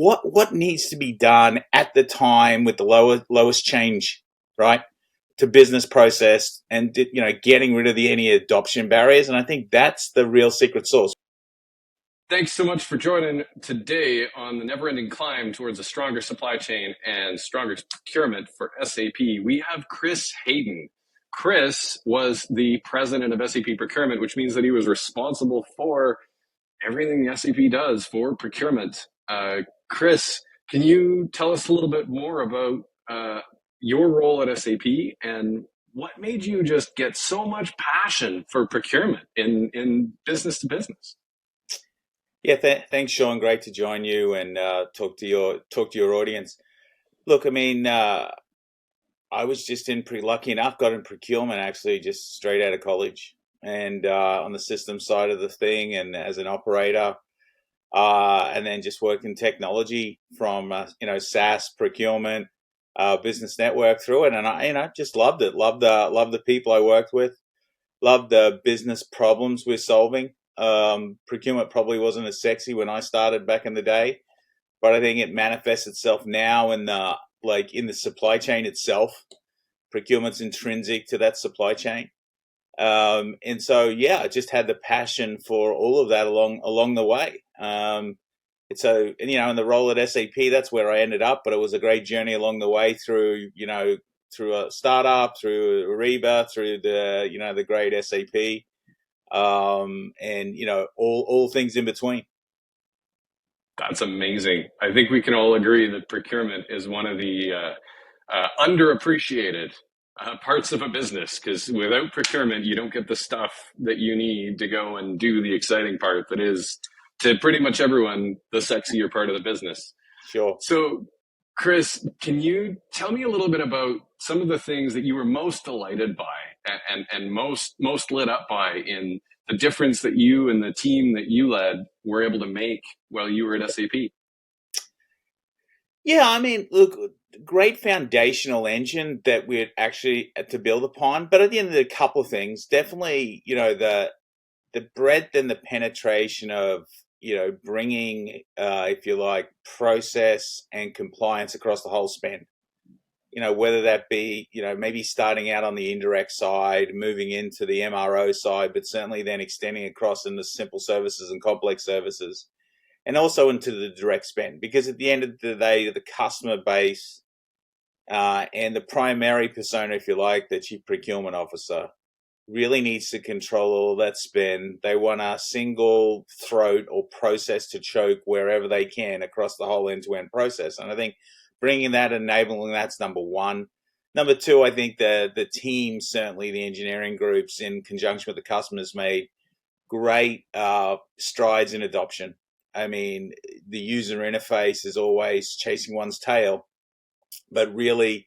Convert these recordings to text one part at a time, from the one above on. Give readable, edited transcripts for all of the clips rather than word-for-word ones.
what needs to be done at the time with the lowest change, right, to business process, and getting rid of any adoption barriers. And I think that's the real secret sauce. Thanks so much for joining today on the Neverending Climb towards a stronger supply chain and stronger procurement for SAP. We have Chris Haydon. Chris was the president of SAP Procurement, which means that he was responsible for everything SAP does for procurement. Chris, can you tell us a little bit more about your role at SAP and what made you just get so much passion for procurement in business to business? Yeah, thanks, Sean. Great to join you and talk to your audience. Look, I mean, I was just pretty lucky enough, got in procurement actually just straight out of college, and on the system side of the thing, and as an operator, and then just worked in technology from SaaS procurement, business network through it, and I just loved it. Loved the people I worked with. Loved the business problems we're solving. Procurement probably wasn't as sexy when I started back in the day, but I think it manifests itself now in the supply chain itself. Procurement's intrinsic to that supply chain. And so, yeah, I just had the passion for all of that along the way. And in the role at SAP, that's where I ended up, but it was a great journey along the way through a startup, through Ariba, through the great SAP, and all things in between. That's amazing. I think we can all agree that procurement is one of the underappreciated parts of a business, because without procurement, you don't get the stuff that you need to go and do the exciting part that is, to pretty much everyone, the sexier part of the business. Sure. So, Chris, can you tell me a little bit about some of the things that you were most delighted by and most lit up by in the difference that you and the team that you led were able to make while you were at SAP? Yeah, I mean, look, great foundational engine that we're actually to build upon. But at the end of the couple of things, definitely, the breadth and the penetration of, bringing, if you like, process and compliance across the whole span. Whether that be, maybe starting out on the indirect side, moving into the MRO side, but certainly then extending across into simple services and complex services, and also into the direct spend. Because at the end of the day, the customer base and the primary persona, if you like, the chief procurement officer, really needs to control all that spend. They want a single throat or process to choke wherever they can across the whole end-to-end process. And I think bringing that, enabling that's number one. Number two, I think the team, certainly the engineering groups in conjunction with the customers, made great strides in adoption. I mean, the user interface is always chasing one's tail, but really,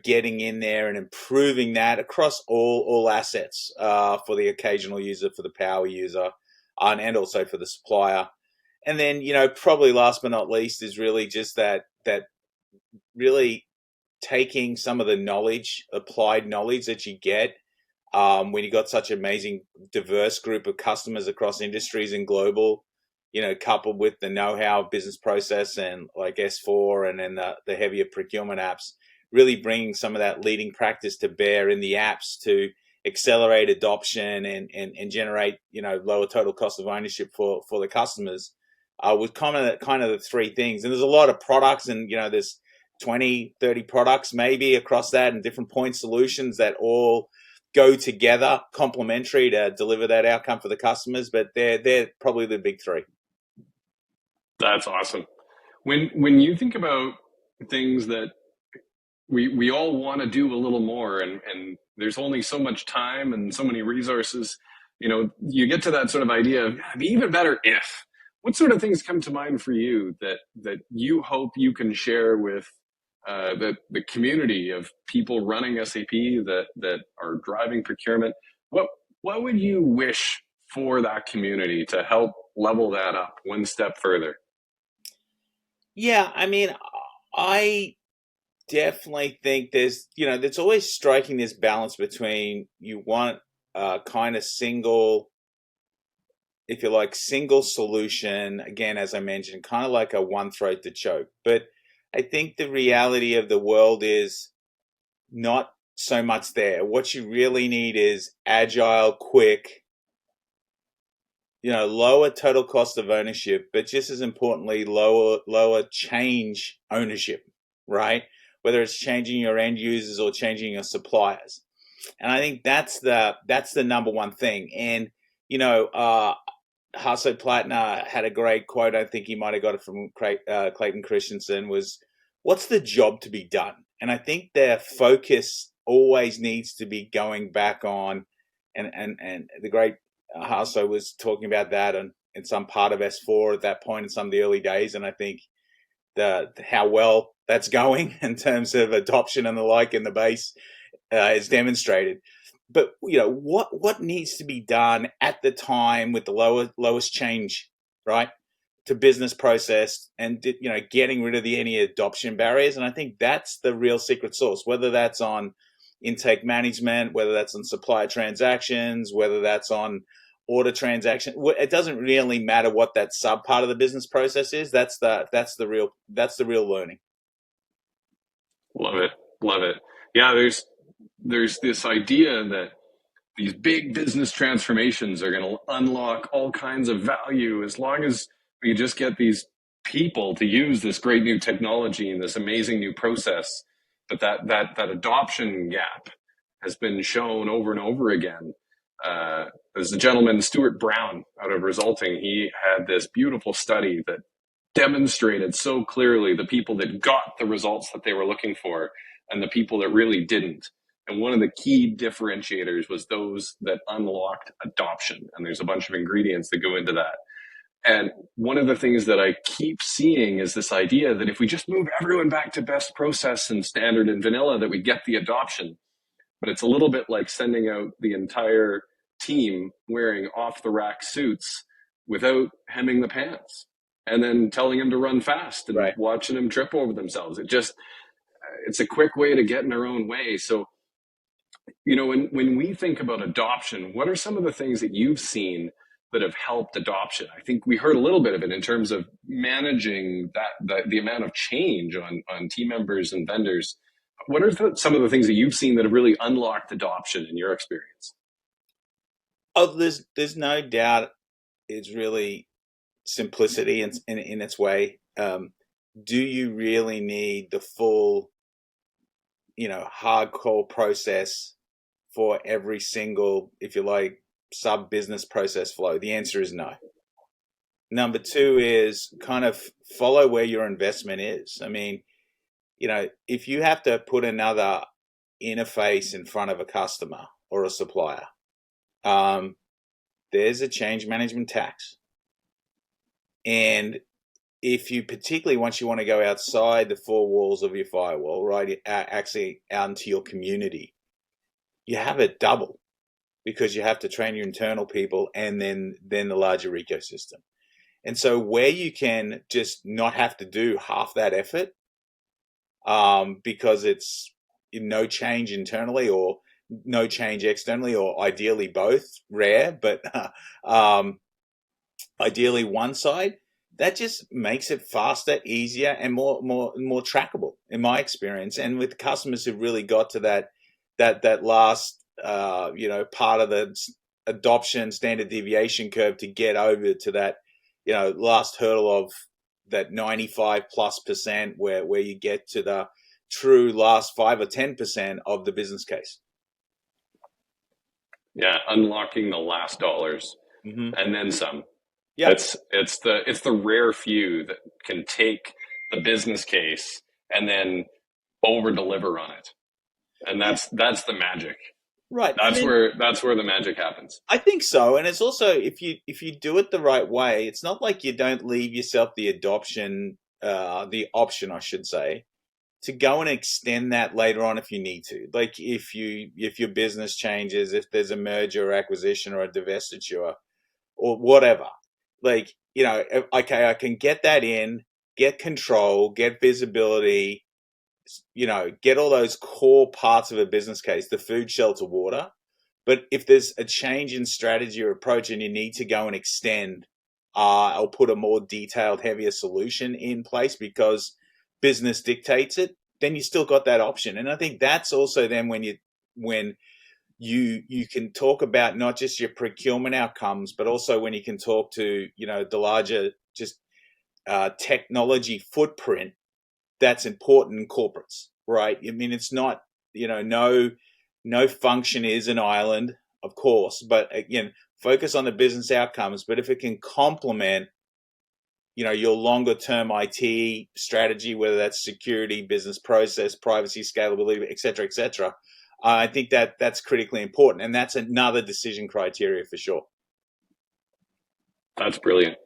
getting in there and improving that across all assets for the occasional user, for the power user, and also for the supplier. And then, probably last but not least is really just that really taking some of the knowledge, applied knowledge that you get when you got such an amazing, diverse group of customers across industries and global, coupled with the know-how of business process and like S4 and then the heavier procurement apps, really bringing some of that leading practice to bear in the apps to accelerate adoption and generate, lower total cost of ownership for the customers, was kind of the three things. And there's a lot of products, and, there's 20, 30 products maybe across that, and different point solutions that all go together, complementary to deliver that outcome for the customers. But they're probably the big three. That's awesome. When you think about things that we all want to do a little more, and there's only so much time and so many resources, you get to that sort of idea of it'd be even better if. What sort of things come to mind for you that you hope you can share with the community of people running SAP that are driving procurement? What would you wish for that community to help level that up one step further? Yeah, I mean, I definitely think there's always striking this balance between you want a kind of single if you like, single solution. Again, as I mentioned, kind of like a one throat to choke. But I think the reality of the world is not so much there. What you really need is agile, quick, lower total cost of ownership, but just as importantly, lower change ownership, right? Whether it's changing your end users or changing your suppliers. And I think that's the number one thing. And Hasso Plattner had a great quote. I think he might have got it from Clayton Christensen. Was, "What's the job to be done?" And I think their focus always needs to be going back on, and the great Hasso was talking about that and in some part of S4 at that point in some of the early days. And I think how well that's going in terms of adoption and the like in the base is demonstrated. But what needs to be done at the time with the lowest change, right, to business process, and getting rid of any adoption barriers. And I think that's the real secret sauce. Whether that's on intake management, whether that's on supplier transactions, whether that's on order transaction, it doesn't really matter what that sub part of the business process is. That's the real learning. Love it. Love it. Yeah, there's this idea that these big business transformations are going to unlock all kinds of value as long as we just get these people to use this great new technology and this amazing new process. But that adoption gap has been shown over and over again. There's a gentleman, Stuart Brown, out of Resulting. He had this beautiful study that demonstrated so clearly the people that got the results that they were looking for and the people that really didn't. And one of the key differentiators was those that unlocked adoption. And there's a bunch of ingredients that go into that. And one of the things that I keep seeing is this idea that if we just move everyone back to best process and standard and vanilla, that we get the adoption. But it's a little bit like sending out the entire team wearing off the rack suits without hemming the pants and then telling them to run fast and Right. watching them trip over themselves. It's a quick way to get in their own way. So, when we think about adoption, what are some of the things that you've seen that have helped adoption? I think we heard a little bit of it in terms of managing the amount of change on team members and vendors. What are some of the things that you've seen that have really unlocked adoption in your experience? Oh, there's no doubt it's really simplicity in its way. Do you really need the full, hardcore process for every single, if you like, sub business process flow? The answer is no. Number two is kind of follow where your investment is. I mean, if you have to put another interface in front of a customer or a supplier, there's a change management tax. And if you particularly, once you want to go outside the four walls of your firewall, right, actually out into your community, you have it double because you have to train your internal people and then the larger ecosystem. And so where you can just not have to do half that effort, because it's no change internally or no change externally, or ideally both, rare, but ideally one side, that just makes it faster, easier, and more trackable in my experience. And with customers who've really got to that last part of the adoption standard deviation curve to get over to that last hurdle of that 95+% where you get to the true last 5 or 10% of the business case. Yeah, unlocking the last dollars and then some. Yeah, It's the rare few that can take the business case and then over deliver on it. And that's the magic. right. That's where the magic happens. I think so, and it's also if you do it the right way, it's not like you don't leave yourself the option, I should say, to go and extend that later on if you need to. Like if your business changes, if there's a merger or acquisition or a divestiture or whatever, like okay, I can get that in, get control, get visibility, get all those core parts of a business case, the food, shelter, water. But if there's a change in strategy or approach and you need to go and extend or put a more detailed, heavier solution in place because business dictates it, then you still got that option. And I think that's also then when you can talk about not just your procurement outcomes, but also when you can talk to the larger just technology footprint that's important in corporates, right? I mean, it's not no function is an island, of course, but again, focus on the business outcomes. But if it can complement your longer term IT strategy, whether that's security, business process, privacy, scalability, et cetera, et cetera. I think that's critically important, and that's another decision criteria for sure. That's brilliant.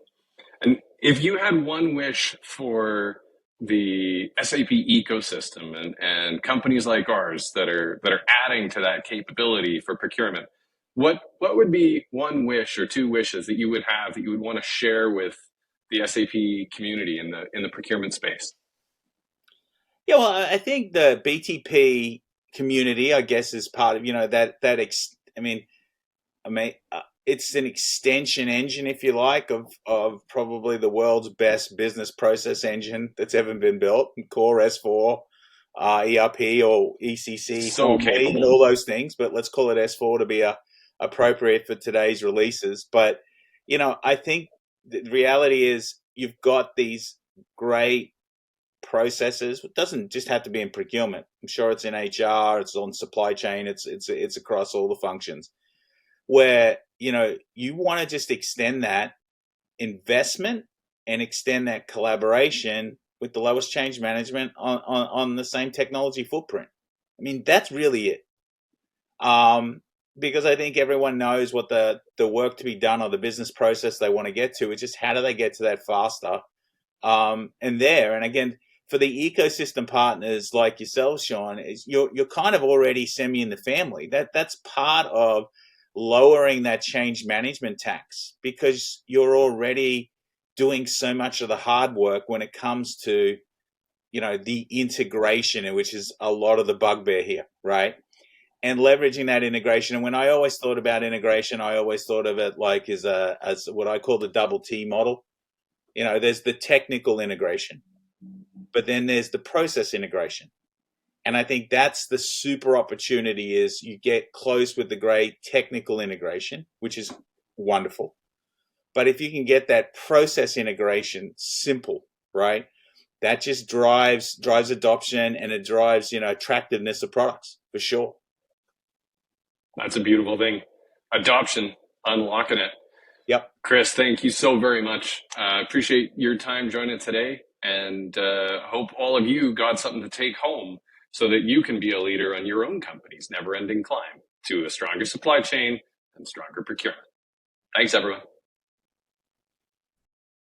And if you had one wish for the SAP ecosystem and companies like ours that are adding to that capability for procurement, what would be one wish or two wishes that you would have that you would want to share with the SAP community in the procurement space? Yeah, well, I think the BTP community, I guess, is part of it's an extension engine, if you like, of probably the world's best business process engine that's ever been built, core S4, ERP or ECC So formerly, and capable. all those things. But let's call it S4 to be appropriate for today's releases. But I think the reality is you've got these great processes. It doesn't just have to be in procurement. I'm sure it's in HR, it's on supply chain, it's across all the functions where you want to just extend that investment and extend that collaboration with the lowest change management on the same technology footprint. I mean, that's really it. Because I think everyone knows what the work to be done or the business process they want to get to. It's just how do they get to that faster? And again, for the ecosystem partners like yourself, Sean, is you're kind of already semi in the family. That's part of lowering that change management tax because you're already doing so much of the hard work when it comes to the integration, which is a lot of the bugbear here, right? And leveraging that integration. And when I always thought about integration, I always thought of it like as what I call the double T model. There's the technical integration, but then there's the process integration. And I think that's the super opportunity is you get close with the great technical integration, which is wonderful. But if you can get that process integration simple, right? That just drives adoption and it drives, attractiveness of products for sure. That's a beautiful thing. Adoption, unlocking it. Yep. Chris, thank you so very much. Appreciate your time joining today, and hope all of you got something to take home so that you can be a leader on your own company's never-ending climb to a stronger supply chain and stronger procurement. Thanks, everyone.